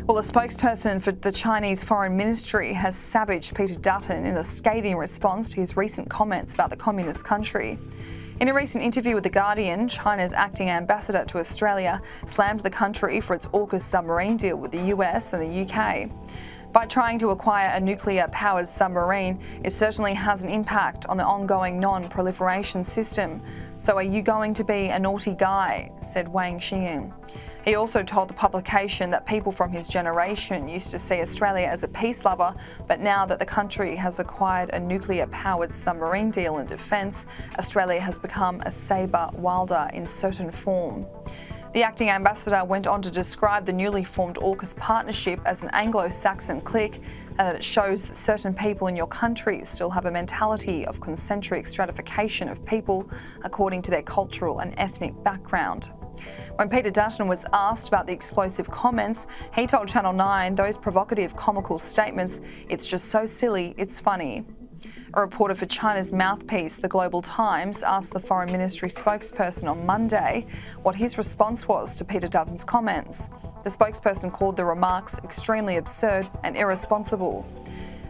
Well, a spokesperson for the Chinese Foreign Ministry has savaged Peter Dutton in a scathing response to his recent comments about the communist country. In a recent interview with The Guardian, China's acting ambassador to Australia slammed the country for its AUKUS submarine deal with the US and the UK. By trying to acquire a nuclear-powered submarine, it certainly has an impact on the ongoing non-proliferation system. So are you going to be a naughty guy? Said Wang Xining. He also told the publication that people from his generation used to see Australia as a peace lover, but now that the country has acquired a nuclear-powered submarine deal in defence, Australia has become a sabre wilder in certain form. The acting ambassador went on to describe the newly formed AUKUS partnership as an Anglo-Saxon clique and that it shows that certain people in your country still have a mentality of concentric stratification of people according to their cultural and ethnic background. When Peter Dutton was asked about the explosive comments, he told Channel 9 those provocative comical statements, "It's just so silly, it's funny." A reporter for China's mouthpiece, The Global Times, asked the Foreign Ministry spokesperson on Monday what his response was to Peter Dutton's comments. The spokesperson called the remarks extremely absurd and irresponsible.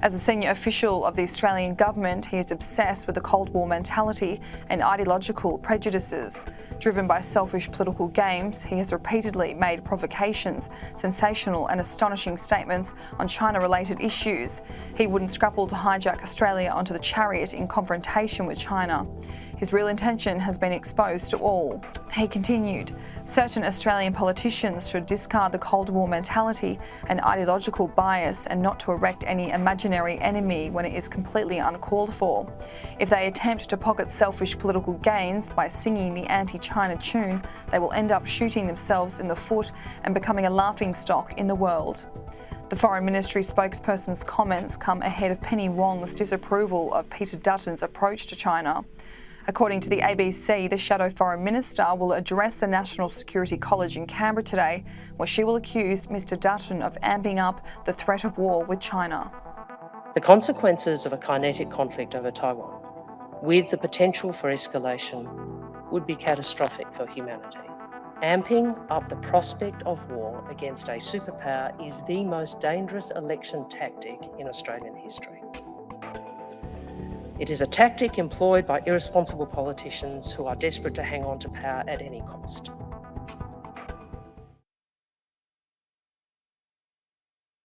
As a senior official of the Australian government, he is obsessed with the Cold War mentality and ideological prejudices. Driven by selfish political games, he has repeatedly made provocations, sensational and astonishing statements on China-related issues. He wouldn't scruple to hijack Australia onto the chariot in confrontation with China. His real intention has been exposed to all. He continued, certain Australian politicians should discard the Cold War mentality and ideological bias and not to erect any imaginary enemy when it is completely uncalled for. If they attempt to pocket selfish political gains by singing the anti-China tune, they will end up shooting themselves in the foot and becoming a laughingstock in the world. The Foreign Ministry spokesperson's comments come ahead of Penny Wong's disapproval of Peter Dutton's approach to China. According to the ABC, the Shadow Foreign Minister will address the National Security College in Canberra today, where she will accuse Mr Dutton of amping up the threat of war with China. The consequences of a kinetic conflict over Taiwan, with the potential for escalation, would be catastrophic for humanity. Amping up the prospect of war against a superpower is the most dangerous election tactic in Australian history. It is a tactic employed by irresponsible politicians who are desperate to hang on to power at any cost.